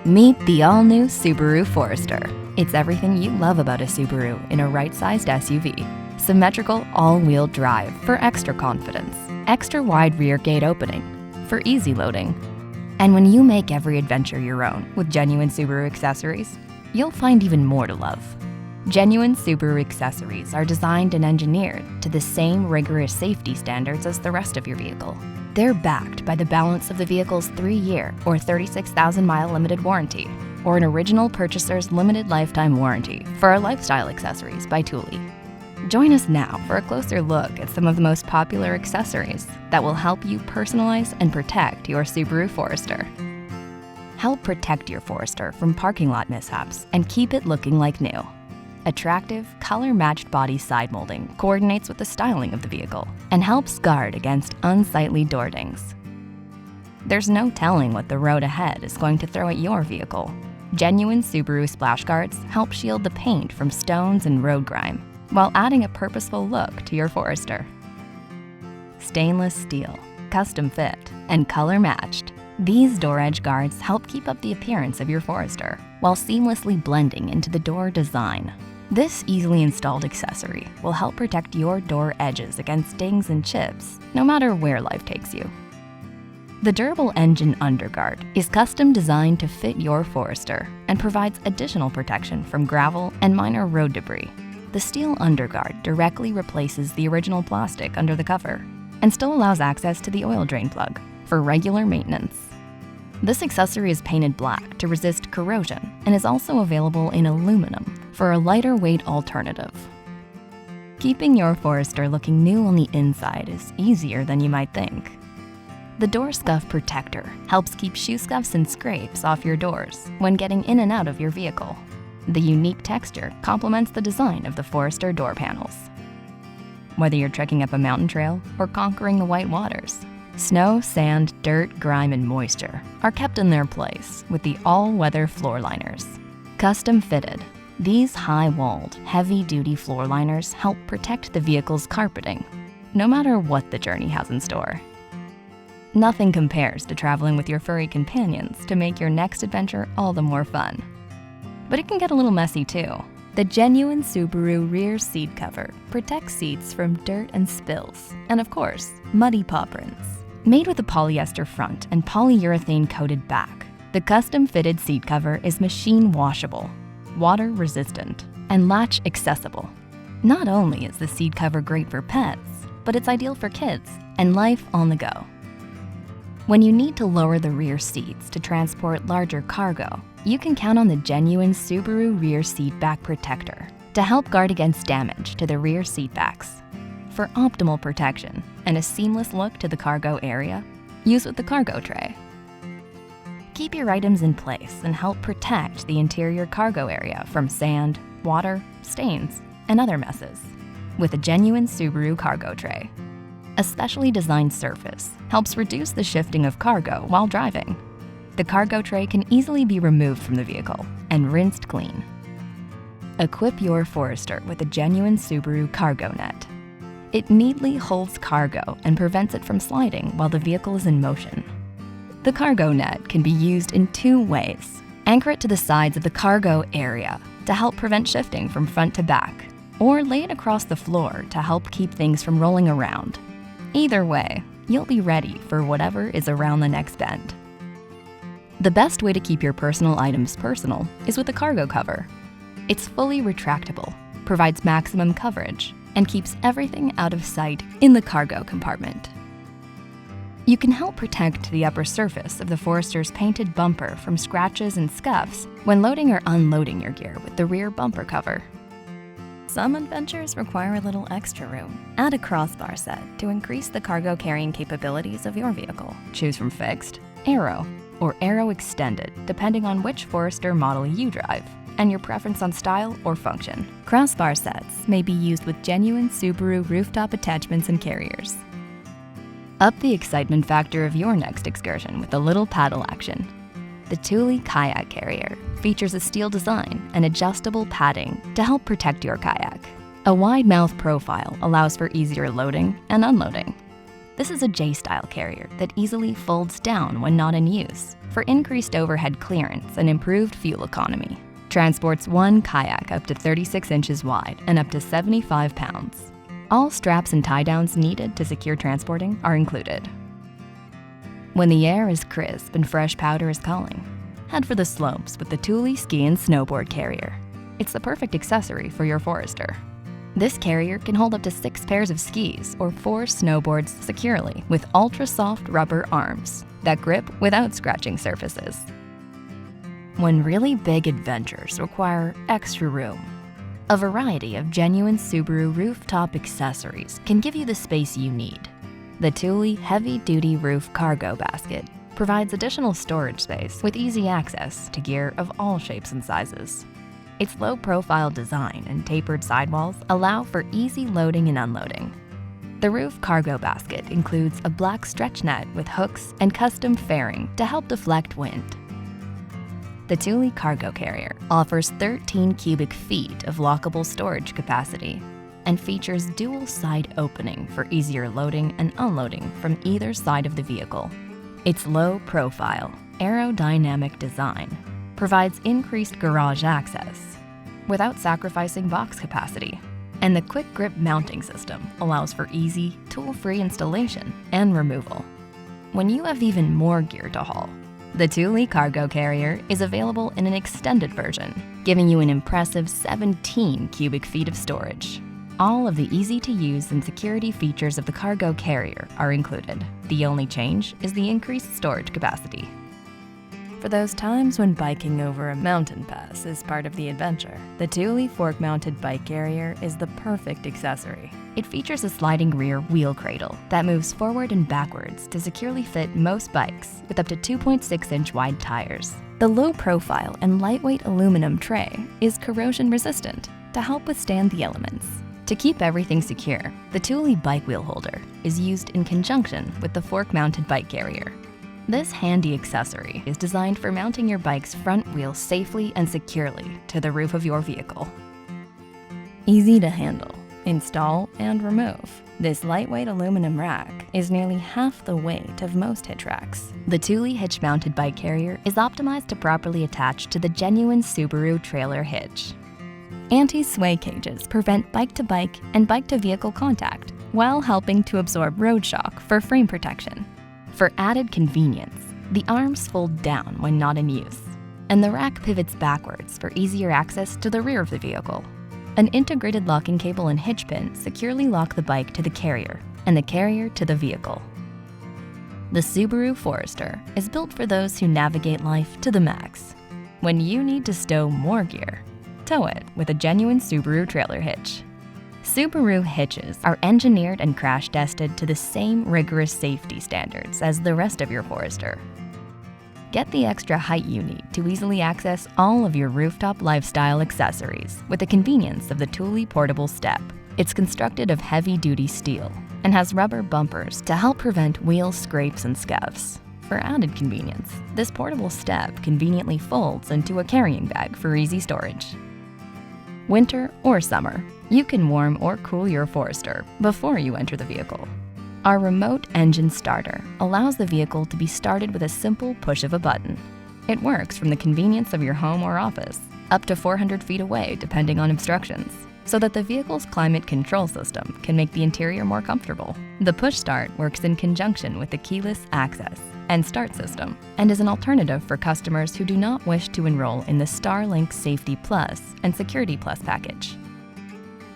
Meet the all-new Subaru Forester. It's everything you love about a Subaru in a right-sized SUV. Symmetrical all-wheel drive for extra confidence. Extra wide rear gate opening for easy loading. And when you make every adventure your own with genuine Subaru accessories, you'll find even more to love. Genuine Subaru accessories are designed and engineered to the same rigorous safety standards as the rest of your vehicle. They're backed by the balance of the vehicle's 3-year or 36,000-mile limited warranty, or an original purchaser's limited lifetime warranty for our lifestyle accessories by Thule. Join us now for a closer look at some of the most popular accessories that will help you personalize and protect your Subaru Forester. Help protect your Forester from parking lot mishaps and keep it looking like new. Attractive, color-matched body side molding coordinates with the styling of the vehicle and helps guard against unsightly door dings. There's no telling what the road ahead is going to throw at your vehicle. Genuine Subaru splash guards help shield the paint from stones and road grime, while adding a purposeful look to your Forester. Stainless steel, custom fit, and color matched, these door edge guards help keep up the appearance of your Forester while seamlessly blending into the door design. This easily installed accessory will help protect your door edges against dings and chips, no matter where life takes you. The durable engine underguard is custom designed to fit your Forester and provides additional protection from gravel and minor road debris. The steel underguard directly replaces the original plastic under the cover and still allows access to the oil drain plug for regular maintenance. This accessory is painted black to resist corrosion and is also available in aluminum for a lighter weight alternative. Keeping your Forester looking new on the inside is easier than you might think. The Door Scuff Protector helps keep shoe scuffs and scrapes off your doors when getting in and out of your vehicle. The unique texture complements the design of the Forester door panels. Whether you're trekking up a mountain trail or conquering the white waters, snow, sand, dirt, grime, and moisture are kept in their place with the all-weather floor liners. Custom fitted, these high-walled, heavy-duty floor liners help protect the vehicle's carpeting, no matter what the journey has in store. Nothing compares to traveling with your furry companions to make your next adventure all the more fun. But it can get a little messy too. The genuine Subaru rear seat cover protects seats from dirt and spills, and of course, muddy paw prints. Made with a polyester front and polyurethane coated back, the custom-fitted seat cover is machine washable, water resistant, and latch accessible. Not only is the seat cover great for pets, but it's ideal for kids and life on the go. When you need to lower the rear seats to transport larger cargo, you can count on the genuine Subaru Rear Seat Back Protector to help guard against damage to the rear seat backs. For optimal protection and a seamless look to the cargo area, use with the cargo tray. Keep your items in place and help protect the interior cargo area from sand, water, stains, and other messes with a genuine Subaru cargo tray. A specially designed surface helps reduce the shifting of cargo while driving. The cargo tray can easily be removed from the vehicle and rinsed clean. Equip your Forester with a genuine Subaru cargo net. It neatly holds cargo and prevents it from sliding while the vehicle is in motion. The cargo net can be used in 2 ways. Anchor it to the sides of the cargo area to help prevent shifting from front to back, or lay it across the floor to help keep things from rolling around. Either way, you'll be ready for whatever is around the next bend. The best way to keep your personal items personal is with a cargo cover. It's fully retractable, provides maximum coverage, and keeps everything out of sight in the cargo compartment. You can help protect the upper surface of the Forester's painted bumper from scratches and scuffs when loading or unloading your gear with the rear bumper cover. Some adventures require a little extra room. Add a crossbar set to increase the cargo carrying capabilities of your vehicle. Choose from fixed, aero, or aero extended, depending on which Forester model you drive and your preference on style or function. Crossbar sets may be used with genuine Subaru rooftop attachments and carriers. Up the excitement factor of your next excursion with a little paddle action. The Thule Kayak Carrier features a steel design and adjustable padding to help protect your kayak. A wide mouth profile allows for easier loading and unloading. This is a J-style carrier that easily folds down when not in use for increased overhead clearance and improved fuel economy. Transports one kayak up to 36 inches wide and up to 75 pounds. All straps and tie-downs needed to secure transporting are included. When the air is crisp and fresh powder is calling, head for the slopes with the Thule Ski and Snowboard Carrier. It's the perfect accessory for your Forester. This carrier can hold up to 6 pairs of skis or 4 snowboards securely with ultra-soft rubber arms that grip without scratching surfaces. When really big adventures require extra room, a variety of genuine Subaru rooftop accessories can give you the space you need. The Thule Heavy-Duty Roof Cargo Basket provides additional storage space with easy access to gear of all shapes and sizes. Its low-profile design and tapered sidewalls allow for easy loading and unloading. The roof cargo basket includes a black stretch net with hooks and custom fairing to help deflect wind. The Thule Cargo Carrier offers 13 cubic feet of lockable storage capacity and features dual side opening for easier loading and unloading from either side of the vehicle. Its low-profile, aerodynamic design provides increased garage access without sacrificing box capacity, and the quick grip mounting system allows for easy, tool-free installation and removal. When you have even more gear to haul, the Thule Cargo Carrier is available in an extended version, giving you an impressive 17 cubic feet of storage. All of the easy-to-use and security features of the cargo carrier are included. The only change is the increased storage capacity. For those times when biking over a mountain pass is part of the adventure, the Thule fork-mounted bike carrier is the perfect accessory. It features a sliding rear wheel cradle that moves forward and backwards to securely fit most bikes with up to 2.6-inch wide tires. The low-profile and lightweight aluminum tray is corrosion-resistant to help withstand the elements. To keep everything secure, the Thule bike wheel holder is used in conjunction with the fork-mounted bike carrier. This handy accessory is designed for mounting your bike's front wheel safely and securely to the roof of your vehicle. Easy to handle, install, and remove. This lightweight aluminum rack is nearly half the weight of most hitch racks. The Thule hitch-mounted bike carrier is optimized to properly attach to the genuine Subaru trailer hitch. Anti-sway cages prevent bike-to-bike and bike-to-vehicle contact while helping to absorb road shock for frame protection. For added convenience, the arms fold down when not in use, and the rack pivots backwards for easier access to the rear of the vehicle. An integrated locking cable and hitch pin securely lock the bike to the carrier and the carrier to the vehicle. The Subaru Forester is built for those who navigate life to the max. When you need to stow more gear, tow it with a genuine Subaru trailer hitch. Subaru hitches are engineered and crash-tested to the same rigorous safety standards as the rest of your Forester. Get the extra height you need to easily access all of your rooftop lifestyle accessories with the convenience of the Thule portable step. It's constructed of heavy-duty steel and has rubber bumpers to help prevent wheel scrapes and scuffs. For added convenience, this portable step conveniently folds into a carrying bag for easy storage. Winter or summer, you can warm or cool your Forester before you enter the vehicle. Our remote engine starter allows the vehicle to be started with a simple push of a button. It works from the convenience of your home or office, up to 400 feet away depending on instructions, so that the vehicle's climate control system can make the interior more comfortable. The push start works in conjunction with the keyless access and start system, and is an alternative for customers who do not wish to enroll in the Starlink Safety Plus and Security Plus package.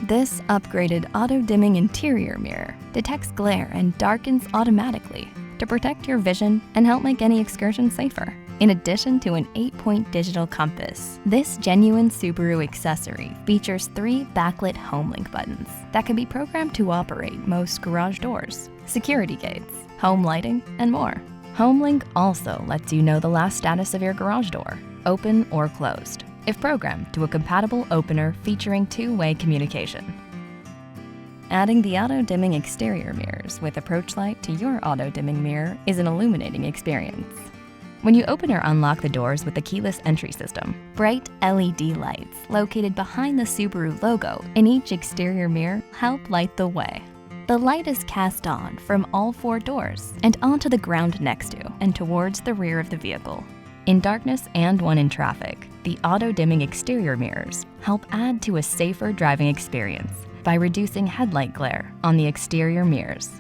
This upgraded auto-dimming interior mirror detects glare and darkens automatically to protect your vision and help make any excursion safer. In addition to an 8-point digital compass, this genuine Subaru accessory features 3 backlit HomeLink buttons that can be programmed to operate most garage doors, security gates, home lighting, and more. HomeLink also lets you know the last status of your garage door, open or closed, if programmed to a compatible opener featuring 2-way communication. Adding the auto-dimming exterior mirrors with approach light to your auto-dimming mirror is an illuminating experience. When you open or unlock the doors with the keyless entry system, bright LED lights located behind the Subaru logo in each exterior mirror help light the way. The light is cast on from all 4 doors and onto the ground next to and towards the rear of the vehicle. In darkness and when in traffic, the auto-dimming exterior mirrors help add to a safer driving experience by reducing headlight glare on the exterior mirrors.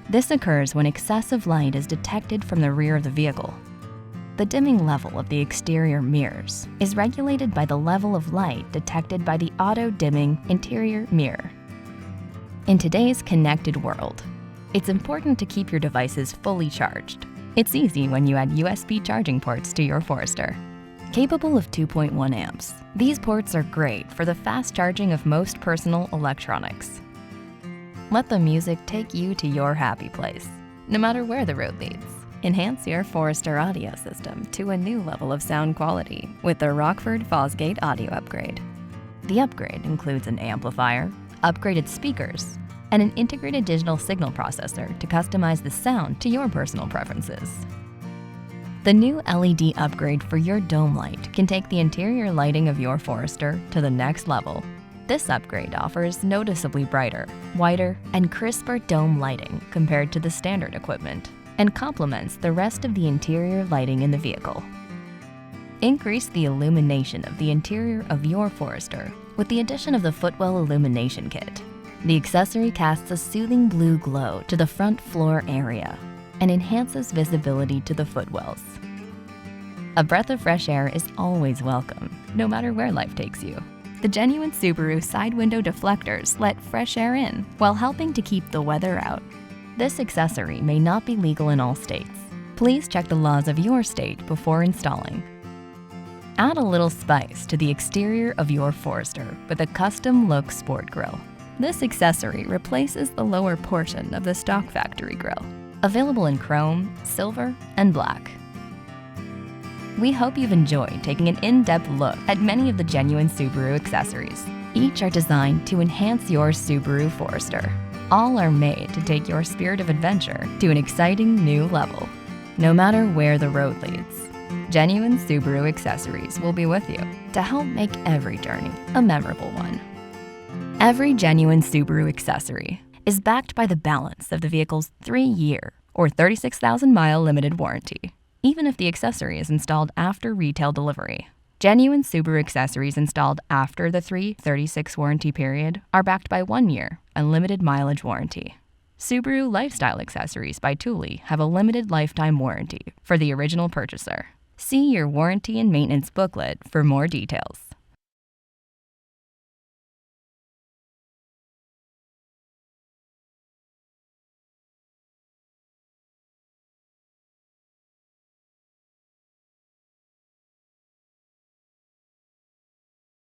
This occurs when excessive light is detected from the rear of the vehicle. The dimming level of the exterior mirrors is regulated by the level of light detected by the auto-dimming interior mirror. In today's connected world, it's important to keep your devices fully charged. It's easy when you add USB charging ports to your Forester. Capable of 2.1 amps, these ports are great for the fast charging of most personal electronics. Let the music take you to your happy place, no matter where the road leads. Enhance your Forester audio system to a new level of sound quality with the Rockford Fosgate audio upgrade. The upgrade includes an amplifier, upgraded speakers, and an integrated digital signal processor to customize the sound to your personal preferences. The new LED upgrade for your dome light can take the interior lighting of your Forester to the next level. This upgrade offers noticeably brighter, wider, and crisper dome lighting compared to the standard equipment, and complements the rest of the interior lighting in the vehicle. Increase the illumination of the interior of your Forester with the addition of the footwell illumination kit. The accessory casts a soothing blue glow to the front floor area and enhances visibility to the footwells. A breath of fresh air is always welcome, no matter where life takes you. The genuine Subaru side window deflectors let fresh air in while helping to keep the weather out. This accessory may not be legal in all states. Please check the laws of your state before installing. Add a little spice to the exterior of your Forester with a custom-look sport grille. This accessory replaces the lower portion of the stock factory grille, available in chrome, silver, and black. We hope you've enjoyed taking an in-depth look at many of the genuine Subaru accessories. Each are designed to enhance your Subaru Forester. All are made to take your spirit of adventure to an exciting new level, no matter where the road leads. Genuine Subaru accessories will be with you to help make every journey a memorable one. Every genuine Subaru accessory is backed by the balance of the vehicle's 3-year or 36,000-mile limited warranty, even if the accessory is installed after retail delivery. Genuine Subaru accessories installed after the 336 warranty period are backed by 1 year unlimited mileage warranty. Subaru Lifestyle Accessories by Thule have a limited lifetime warranty for the original purchaser. See your warranty and maintenance booklet for more details.